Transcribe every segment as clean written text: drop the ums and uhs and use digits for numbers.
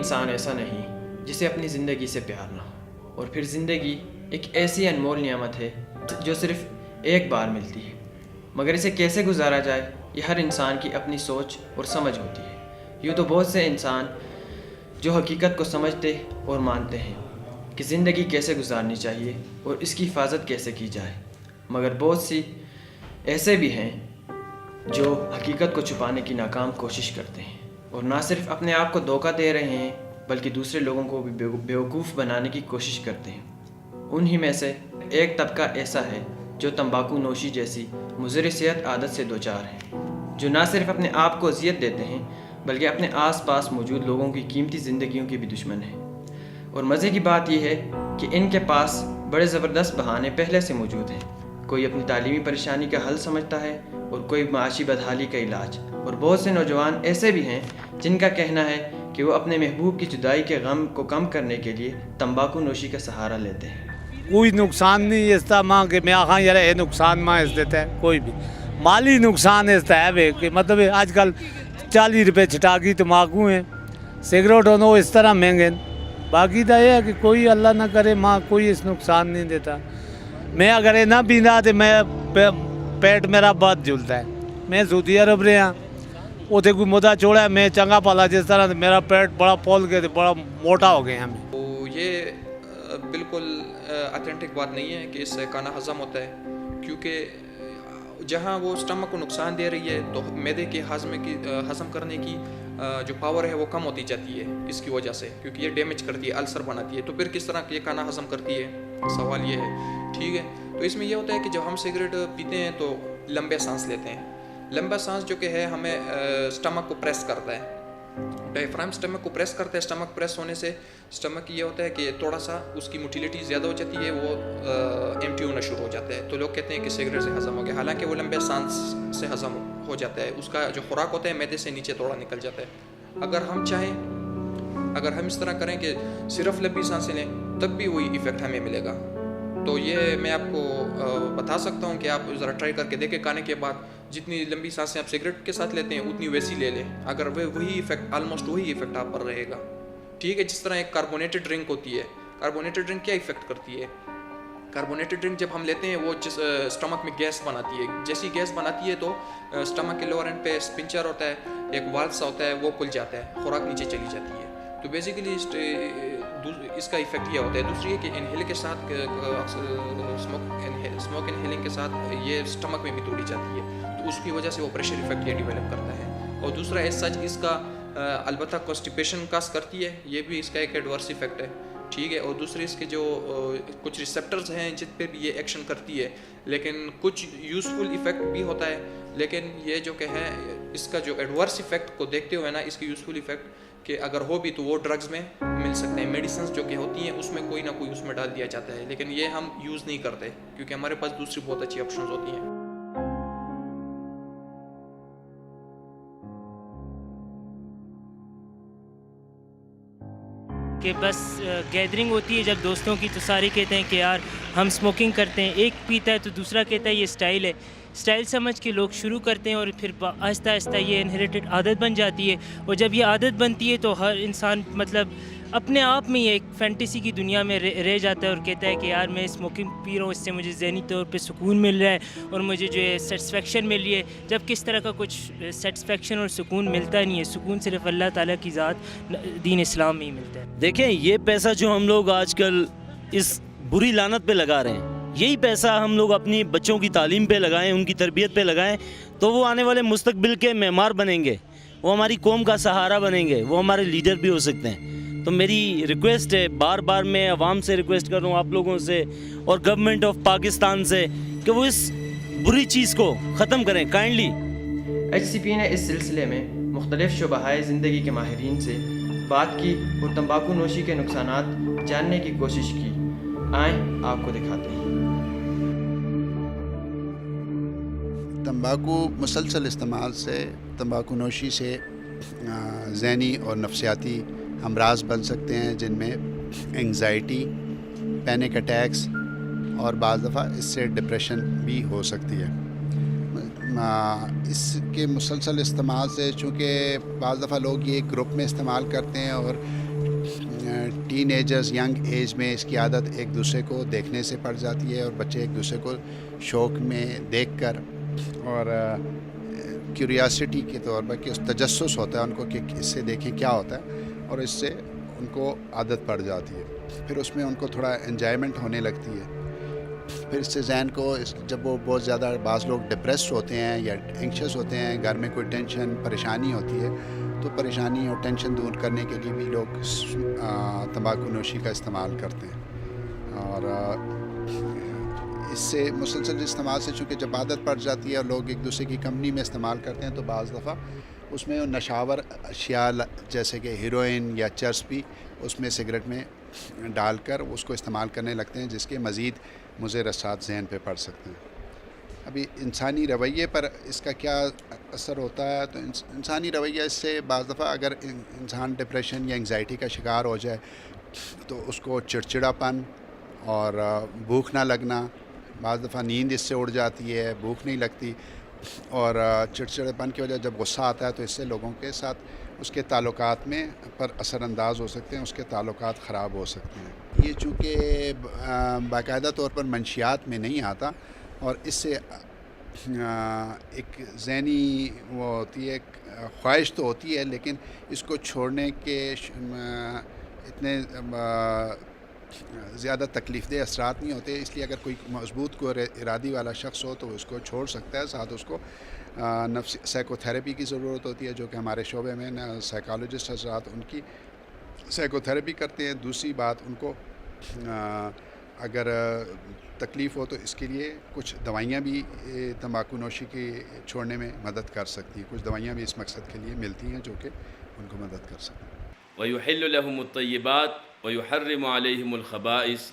انسان ایسا نہیں جسے اپنی زندگی سے پیار نہ ہو، اور پھر زندگی ایک ایسی انمول نعمت ہے جو صرف ایک بار ملتی ہے، مگر اسے کیسے گزارا جائے یہ ہر انسان کی اپنی سوچ اور سمجھ ہوتی ہے۔ یوں تو بہت سے انسان جو حقیقت کو سمجھتے اور مانتے ہیں کہ زندگی کیسے گزارنی چاہیے اور اس کی حفاظت کیسے کی جائے، مگر بہت سی ایسے بھی ہیں جو حقیقت کو چھپانے کی ناکام کوشش کرتے ہیں، اور نہ صرف اپنے آپ کو دھوکہ دے رہے ہیں بلکہ دوسرے لوگوں کو بھی بیوقوف بنانے کی کوشش کرتے ہیں۔ انہی میں سے ایک طبقہ ایسا ہے جو تمباکو نوشی جیسی مضر صحت عادت سے دوچار ہیں، جو نہ صرف اپنے آپ کو اذیت دیتے ہیں بلکہ اپنے آس پاس موجود لوگوں کی قیمتی زندگیوں کے بھی دشمن ہیں۔ اور مزے کی بات یہ ہے کہ ان کے پاس بڑے زبردست بہانے پہلے سے موجود ہیں۔ کوئی اپنی تعلیمی پریشانی کا حل سمجھتا ہے اور کوئی معاشی بدحالی کا علاج، اور بہت سے نوجوان ایسے بھی ہیں جن کا کہنا ہے کہ وہ اپنے محبوب کی جدائی کے غم کو کم کرنے کے لیے تمباکو نوشی کا سہارا لیتے ہیں۔ کوئی نقصان نہیں اس طرح ماں کہ میں آخان یار یہ نقصان ماں اس دیتا ہے، کوئی بھی مالی نقصان اس طرح ہے کہ مطلب آج کل 40 روپے چھٹاکی تمباکو ہیں، سگریٹ ہونا اس طرح مہنگے۔ باقی تو یہ ہے کہ کوئی اللہ نہ کرے ماں کوئی اس نقصان نہیں دیتا۔ میں اگر یہ نہ پینا تو میں پیٹ میرا بہت جلتا ہے۔ میں سعودی عرب رہا اتنے کوئی مدعا چھوڑا ہے، میں چنگا پالا جس طرح میرا پیٹ بڑا پھول کے بڑا موٹا ہو گیا ہمیں۔ تو یہ بالکل اتھینٹک بات نہیں ہے کہ اس سے کھانا ہضم ہوتا ہے، کیونکہ جہاں وہ اسٹمک کو نقصان دے رہی ہے تو معدے کے ہضم کرنے کی جو پاور ہے وہ کم ہوتی جاتی ہے اس کی وجہ سے، کیونکہ یہ ڈیمیج کرتی ہے، السر بناتی ہے۔ تو پھر کس طرح یہ کھانا ہضم کرتی ہے، سوال یہ ہے، ٹھیک ہے۔ تو اس میں یہ ہوتا ہے کہ جب ہم سگریٹ پیتے ہیں تو لمبے سانس لیتے ہیں۔ لمبا سانس جو کہ ہے ہمیں اسٹمک کو پریس کرتا ہے، ڈائفرام اسٹمک کو پریس کرتا ہے۔ اسٹمک پریس ہونے سے اسٹمک یہ ہوتا ہے کہ تھوڑا سا اس کی موٹیلیٹی زیادہ ہو جاتی ہے، وہ ایمٹی ہونا شروع ہو جاتا ہے۔ تو لوگ کہتے ہیں کہ سگریٹ سے ہضم ہو گیا، حالانکہ وہ لمبے سانس سے ہضم ہو جاتا ہے۔ اس کا جو خوراک ہوتا ہے معدے سے نیچے تھوڑا نکل جاتا ہے۔ اگر ہم چاہیں، اگر ہم اس طرح کریں کہ صرف لمبی سانسیں لیں تب بھی وہی ایفیکٹ ہمیں ملے گا۔ تو یہ میں آپ کو بتا سکتا ہوں کہ آپ ذرا ٹرائی کر کے دیکھیں، کھانے کے بعد جتنی لمبی سانسیں آپ سگریٹ کے ساتھ لیتے ہیں اتنی ویسی لے لیں، اگر وہی ایفیکٹ آلموسٹ وہی ایفیکٹ آپ پر رہے گا، ٹھیک ہے۔ جس طرح ایک کاربونیٹڈ ڈرنک ہوتی ہے، کاربونیٹڈ ڈرنک کیا ایفیکٹ کرتی ہے؟ کاربونیٹڈ ڈرنک جب ہم لیتے ہیں وہ اسٹمک میں گیس بناتی ہے، جیسی گیس بناتی ہے تو اسٹمک کے لوور اینڈ پہ اسپنچر ہوتا ہے، ایک والو سا ہوتا ہے، وہ کھل جاتا ہے، خوراک نیچے چلی جاتی ہے۔ تو بیسیکلی اس کا ایفیکٹ یہ ہوتا ہے۔ دوسری ہے کہ انہیل کے ساتھ اسموک انہیلنگ کے ساتھ یہ اسٹمک میں بھی توڑی جاتی ہے، تو اس کی وجہ سے وہ پریشر ایفیکٹ یہ ڈیولپ کرتا ہے۔ اور دوسرا ایز سچ اس کا البتہ کانسٹیپیشن کاز کرتی ہے، یہ بھی اس کا ایک ایڈورس ایفیکٹ ہے، ٹھیک ہے۔ اور دوسرے اس کے جو کچھ ریسیپٹرز ہیں جن پہ بھی یہ ایکشن کرتی ہے، لیکن کچھ یوزفل ایفیکٹ بھی ہوتا ہے۔ لیکن یہ جو کہ ہے اس کا جو ایڈورس ایفیکٹ کو دیکھتے ہوئے نا، اس کی یوزفل ایفیکٹ کہ اگر ہو بھی تو وہ ڈرگز میں مل سکتے ہیں، میڈیسنز جو کہ ہوتی ہیں اس میں کوئی نہ کوئی اس میں ڈال دیا جاتا ہے، لیکن یہ ہم یوز نہیں کرتے کیونکہ ہمارے پاس دوسری بہت اچھی آپشنز ہوتی ہیں۔ کہ بس گیدرنگ ہوتی ہے جب دوستوں کی تو سارے کہتے ہیں کہ یار ہم اسموکنگ کرتے ہیں، ایک پیتا ہے تو دوسرا کہتا ہے یہ اسٹائل ہے، اسٹائل سمجھ کے لوگ شروع کرتے ہیں اور پھر آہستہ آہستہ یہ انہیریٹڈ عادت بن جاتی ہے۔ اور جب یہ عادت بنتی ہے تو ہر انسان مطلب اپنے آپ میں یہ ایک فینٹیسی کی دنیا میں رہ جاتا ہے اور کہتا ہے کہ یار میں اسموکنگ پی رہا ہوں، اس سے مجھے ذہنی طور پہ سکون مل رہا ہے اور مجھے جو ہے سیٹسفیکشن مل رہی ہے، جب کس طرح کا کچھ سیٹسفیکشن اور سکون ملتا نہیں ہے۔ سکون صرف اللہ تعالیٰ کی ذات دین اسلام میں ہی ملتا ہے۔ دیکھیں یہ پیسہ جو ہم لوگ آج کل اس بری لعنت پہ لگا رہے ہیں، یہی پیسہ ہم لوگ اپنی بچوں کی تعلیم پہ لگائیں، ان کی تربیت پہ لگائیں تو وہ آنے والے مستقبل کے معمار بنیں گے، وہ ہماری قوم کا سہارا بنیں گے، وہ ہمارے لیڈر بھی ہو سکتے ہیں۔ تو میری ریکویسٹ ہے، بار بار میں عوام سے ریکویسٹ کر رہا ہوں، آپ لوگوں سے اور گورنمنٹ آف پاکستان سے، کہ وہ اس بری چیز کو ختم کریں کائنڈلی۔ ایچ سی پی نے اس سلسلے میں مختلف شعبۂ زندگی کے ماہرین سے بات کی اور تمباکو نوشی کے نقصانات جاننے کی کوشش کی۔ آئیں آپ کو دکھاتے ہیں۔ تمباکو مسلسل استعمال سے، تمباکو نوشی سے ذہنی اور نفسیاتی امراض بن سکتے ہیں، جن میں انگزائٹی، پینک اٹیکس اور بعض دفعہ اس سے ڈپریشن بھی ہو سکتی ہے۔ اس کے مسلسل استعمال سے، چونکہ بعض دفعہ لوگ یہ گروپ میں استعمال کرتے ہیں اور ٹین ایجرز ینگ ایج میں اس کی عادت ایک دوسرے کو دیکھنے سے پڑ جاتی ہے اور بچے ایک دوسرے کو شوق میں دیکھ کر اور کیوریاسٹی کے طور پر کہ اس تجسس ہوتا ہے ان کو کہ اس سے دیکھیں کیا ہوتا ہے، اور اس سے ان کو عادت پڑ جاتی ہے، پھر اس میں ان کو تھوڑا انجوائمنٹ ہونے لگتی ہے، پھر اس سے ذہن کو جب وہ بہت زیادہ بعض لوگ ڈپریسڈ ہوتے ہیں یا اینکشس ہوتے ہیں، گھر میں کوئی ٹینشن پریشانی ہوتی ہے، تو پریشانی اور ٹینشن دور کرنے کے لیے بھی لوگ تمباکو نوشی کا استعمال کرتے ہیں، اور اس سے مسلسل استعمال سے چونکہ جب عادت پڑ جاتی ہے اور لوگ ایک دوسرے کی کمپنی میں استعمال کرتے ہیں تو بعض دفعہ اس میں نشاور اشیاء جیسے کہ ہیروئن یا چرس بھی اس میں سگریٹ میں ڈال کر اس کو استعمال کرنے لگتے ہیں، جس کے مزید مضر اثرات ذہن پہ پڑ سکتے ہیں۔ ابھی انسانی رویے پر اس کا کیا اثر ہوتا ہے، تو انسانی رویہ اس سے بعض دفعہ اگر انسان ڈپریشن یا انگزائٹی کا شکار ہو جائے تو اس کو چڑچڑاپن اور بھوک نہ لگنا، بعض دفعہ نیند اس سے اڑ جاتی ہے، بھوک نہیں لگتی، اور چڑچڑاپن کی وجہ جب غصہ آتا ہے تو اس سے لوگوں کے ساتھ اس کے تعلقات میں پر اثر انداز ہو سکتے ہیں، اس کے تعلقات خراب ہو سکتے ہیں۔ یہ چونکہ باقاعدہ طور پر منشیات میں نہیں آتا اور اس سے ایک ذہنی وہ ہوتی ہے، خواہش تو ہوتی ہے، لیکن اس کو چھوڑنے کے اتنے زیادہ تکلیف دہ اثرات نہیں ہوتے، اس لیے اگر کوئی مضبوط کو ارادی والا شخص ہو تو اس کو چھوڑ سکتا ہے، ساتھ اس کو نفسی سائیکو تھیراپی کی ضرورت ہوتی ہے، جو کہ ہمارے شعبے میں سائیکالوجسٹ حضرات ان کی سائیکو تھیراپی کرتے ہیں۔ دوسری بات، ان کو اگر تکلیف ہو تو اس کے لیے کچھ دوائیاں بھی تمباکو نوشی کی چھوڑنے میں مدد کر سکتی ہیں، کچھ دوائیاں بھی اس مقصد کے لیے ملتی ہیں جو کہ ان کو مدد کر سکتی ہیں۔ وَيُحِلُّ لَهُمُ الطَّيِّبَاتِ وَيُحَرِّمُ عَلَيْهِمُ الْخَبَائِثَ،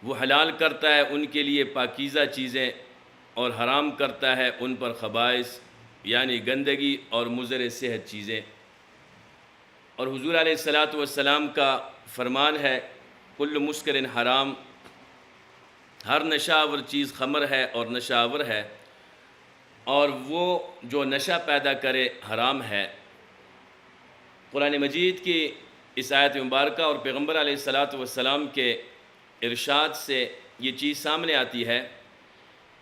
وہ حلال کرتا ہے ان کے لیے پاکیزہ چیزیں اور حرام کرتا ہے ان پر خبائث یعنی گندگی اور مضر صحت چیزیں۔ اور حضور علیہ السلام کا فرمان ہے کل مسکر حرام، ہر نشہ آور چیز خمر ہے اور نشہ آور ہے، اور وہ جو نشہ پیدا کرے حرام ہے۔ قرآن مجید کی اس آیت مبارکہ اور پیغمبر علیہ السلام کے ارشاد سے یہ چیز سامنے آتی ہے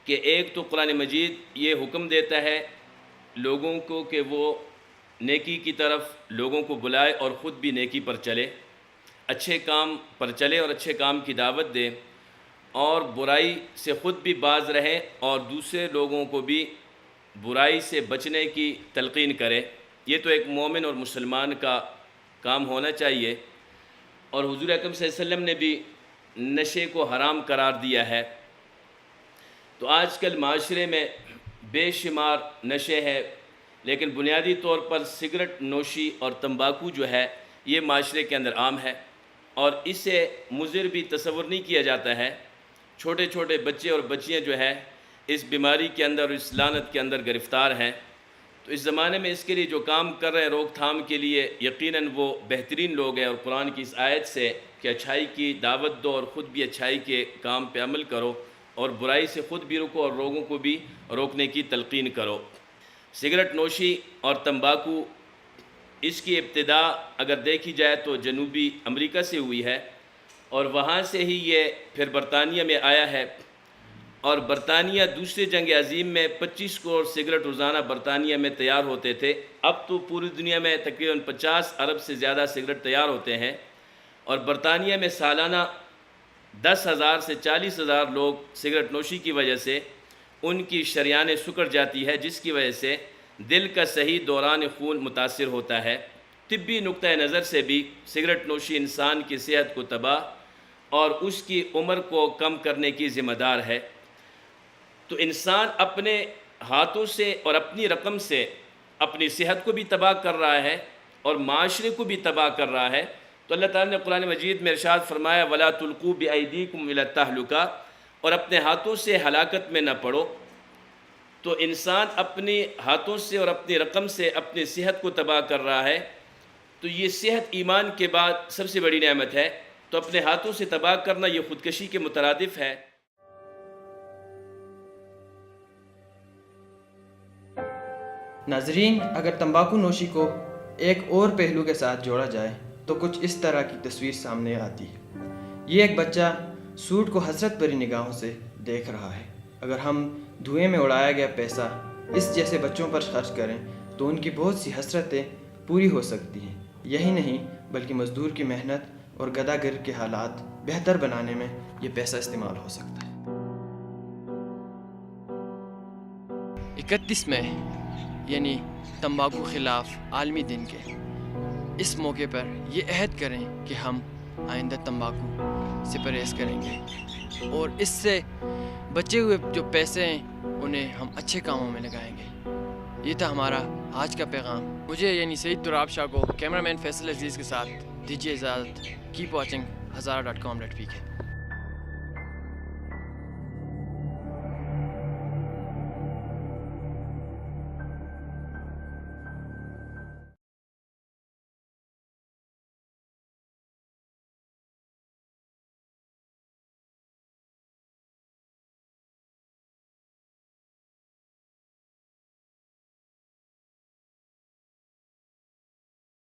کہ ایک تو قرآن مجید یہ حکم دیتا ہے لوگوں کو کہ وہ نیکی کی طرف لوگوں کو بلائے اور خود بھی نیکی پر چلے، اچھے کام پر چلے اور اچھے کام کی دعوت دے، اور برائی سے خود بھی باز رہے اور دوسرے لوگوں کو بھی برائی سے بچنے کی تلقین کرے۔ یہ تو ایک مومن اور مسلمان کا کام ہونا چاہیے، اور حضور اکرم صلی اللہ علیہ وسلم نے بھی نشے کو حرام قرار دیا ہے۔ تو آج کل معاشرے میں بے شمار نشے ہیں، لیکن بنیادی طور پر سگریٹ نوشی اور تمباکو جو ہے یہ معاشرے کے اندر عام ہے، اور اس سے مضر بھی تصور نہیں کیا جاتا ہے۔ چھوٹے چھوٹے بچے اور بچیاں جو ہے اس بیماری کے اندر اور اس لعنت کے اندر گرفتار ہیں۔ تو اس زمانے میں اس کے لیے جو کام کر رہے ہیں روک تھام کے لیے، یقیناً وہ بہترین لوگ ہیں، اور قرآن کی اس آیت سے کہ اچھائی کی دعوت دو اور خود بھی اچھائی کے کام پہ عمل کرو، اور برائی سے خود بھی رکو اور لوگوں کو بھی روکنے کی تلقین کرو۔ سگریٹ نوشی اور تمباکو اس کی ابتدا اگر دیکھی جائے تو جنوبی امریکہ سے ہوئی ہے، اور وہاں سے ہی یہ پھر برطانیہ میں آیا ہے، اور برطانیہ دوسری جنگ عظیم میں 25 کروڑ سگریٹ روزانہ برطانیہ میں تیار ہوتے تھے۔ اب تو پوری دنیا میں تقریباً 50 ارب سے زیادہ سگریٹ تیار ہوتے ہیں، اور برطانیہ میں سالانہ 10,000 سے 40,000 لوگ سگریٹ نوشی کی وجہ سے ان کی شریانیں سکڑ جاتی ہے، جس کی وجہ سے دل کا صحیح دوران خون متاثر ہوتا ہے۔ طبی نقطۂ نظر سے بھی سگریٹ نوشی انسان کی صحت کو تباہ اور اس کی عمر کو کم کرنے کی ذمہ دار ہے۔ تو انسان اپنے ہاتھوں سے اور اپنی رقم سے اپنی صحت کو بھی تباہ کر رہا ہے اور معاشرے کو بھی تباہ کر رہا ہے۔ تو اللہ تعالیٰ نے قرآن مجید میں ارشاد فرمایا وَلَا تُلْقُوا بِأَيْدِيكُمْ إِلَى التَّهْلُكَةِ، اور اپنے ہاتھوں سے ہلاکت میں نہ پڑو۔ تو انسان اپنے ہاتھوں سے اور اپنی رقم سے اپنی صحت کو تباہ کر رہا ہے۔ تو یہ صحت ایمان کے بعد سب سے بڑی نعمت ہے، تو اپنے ہاتھوں سے تباہ کرنا یہ خودکشی کے مترادف ہے۔ ناظرین، اگر تمباکو نوشی کو ایک اور پہلو کے ساتھ جوڑا جائے تو کچھ اس طرح کی تصویر سامنے آتی ہے۔ یہ ایک بچہ سوٹ کو حسرت بھری نگاہوں سے دیکھ رہا ہے۔ اگر ہم دھوئیں میں اڑایا گیا پیسہ اس جیسے بچوں پر خرچ کریں تو ان کی بہت سی حسرتیں پوری ہو سکتی ہیں۔ یہی نہیں بلکہ مزدور کی محنت اور گدا گر کے حالات بہتر بنانے میں یہ پیسہ استعمال ہو سکتا ہے۔ 31 مئی یعنی تمباکو خلاف عالمی دن کے اس موقع پر یہ عہد کریں کہ ہم آئندہ تمباکو سے پرہیز کریں گے اور اس سے بچے ہوئے جو پیسے ہیں انہیں ہم اچھے کاموں میں لگائیں گے۔ یہ تھا ہمارا آج کا پیغام۔ مجھے یعنی سعید تراب شاہ کو کیمرہ مین فیصل عزیز کے ساتھ دیجیے اجازت۔ Keep watching hazara.com.pk